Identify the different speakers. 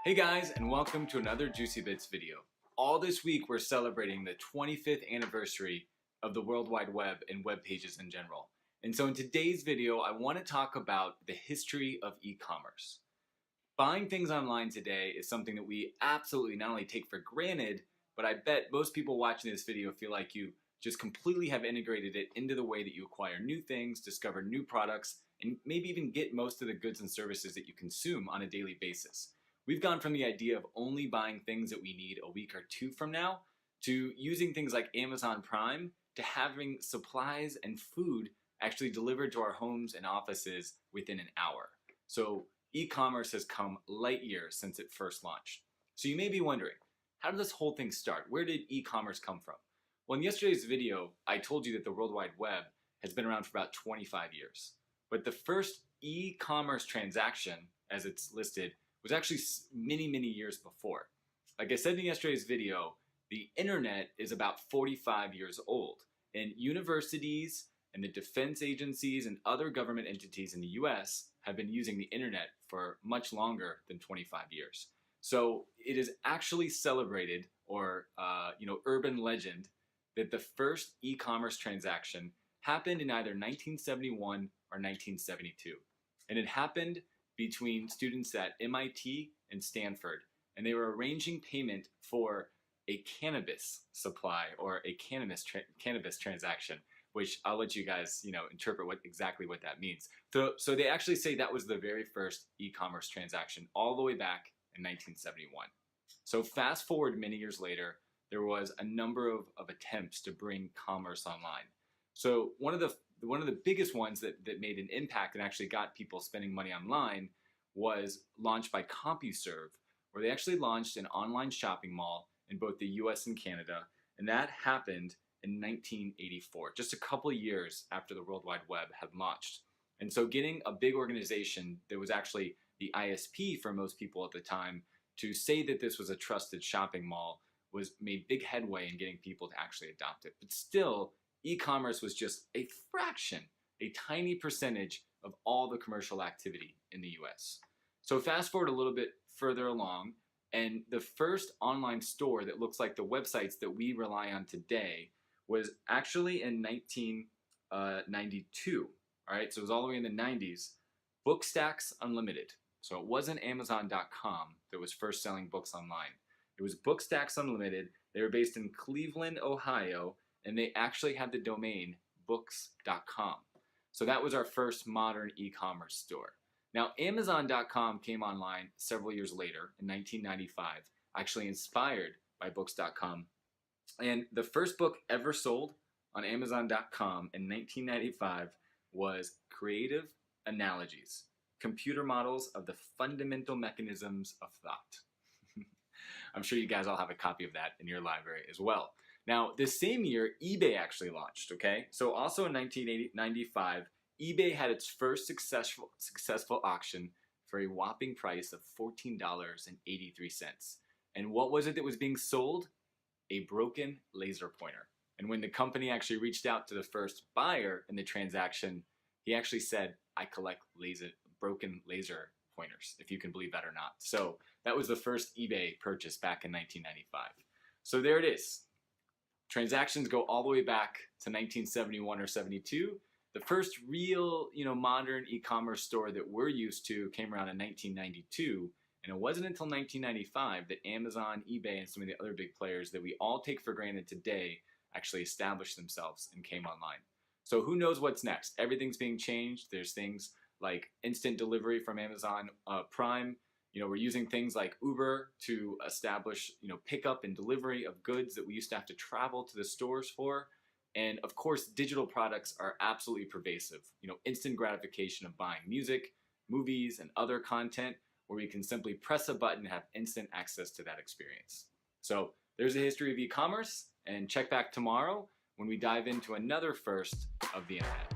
Speaker 1: Hey guys, and welcome to another Juicy Bits video. All this week we're celebrating the 25th anniversary of the World Wide Web and web pages in general. And so in today's video, I want to talk about the history of e-commerce. Buying things online today is something that we absolutely not only take for granted, but I bet most people watching this video feel like you just completely have integrated it into the way that you acquire new things, discover new products, and maybe even get most of the goods and services that you consume on a daily basis. We've gone from the idea of only buying things that we need a week or two from now to using things like Amazon Prime to having supplies and food actually delivered to our homes and offices within an hour. So e-commerce has come light years since it first launched. So you may be wondering, how did this whole thing start? Where did e-commerce come from? Well, in yesterday's video, I told you that the World Wide Web has been around for about 25 years. But the first e-commerce transaction, as it's listed, was actually many years before. Like I said in yesterday's video, the internet is about 45 years old, and universities and the defense agencies and other government entities in the US have been using the internet for much longer than 25 years. So it is actually celebrated, or urban legend, that the first e-commerce transaction happened in either 1971 or 1972. And it happened between students at MIT and Stanford, and they were arranging payment for a cannabis supply or a cannabis transaction, which I'll let you guys interpret exactly what that means. So they actually say that was the very first e-commerce transaction all the way back in 1971. So fast forward many years later, there was a number of attempts to bring commerce online. So one of the biggest ones that made an impact and actually got people spending money online was launched by CompuServe, where they actually launched an online shopping mall in both the US and Canada, and that happened in 1984, just a couple of years after the World Wide Web had launched. And so getting a big organization that was actually the ISP for most people at the time to say that this was a trusted shopping mall made big headway in getting people to actually adopt it. But still, e-commerce was just a fraction, a tiny percentage of all the commercial activity in the US. So fast forward a little bit further along, and the first online store that looks like the websites that we rely on today was actually in 1992. All right, so it was all the way in the 90s. Bookstacks Unlimited. So it wasn't Amazon.com that was first selling books online. It was Bookstacks Unlimited. They were based in Cleveland, Ohio, and they actually had the domain books.com. So that was our first modern e-commerce store. Now, Amazon.com came online several years later in 1995, actually inspired by books.com. And the first book ever sold on Amazon.com in 1995 was Creative Analogies, Computer Models of the Fundamental Mechanisms of Thought. I'm sure you guys all have a copy of that in your library as well. Now, this same year, eBay actually launched, okay? So also in 1995, eBay had its first successful auction for a whopping price of $14.83. And what was it that was being sold? A broken laser pointer. And when the company actually reached out to the first buyer in the transaction, he actually said, "I collect broken laser pointers," if you can believe that or not. So that was the first eBay purchase back in 1995. So there it is. Transactions go all the way back to 1971 or 72. The first real, modern e-commerce store that we're used to came around in 1992, and it wasn't until 1995 that Amazon, eBay, and some of the other big players that we all take for granted today actually established themselves and came online. So who knows what's next? Everything's being changed. There's things like instant delivery from Amazon Prime. We're using things like Uber to establish, pickup and delivery of goods that we used to have to travel to the stores for. And of course, digital products are absolutely pervasive. Instant gratification of buying music, movies, and other content where we can simply press a button and have instant access to that experience. So there's a history of e-commerce, and check back tomorrow when we dive into another first of the internet.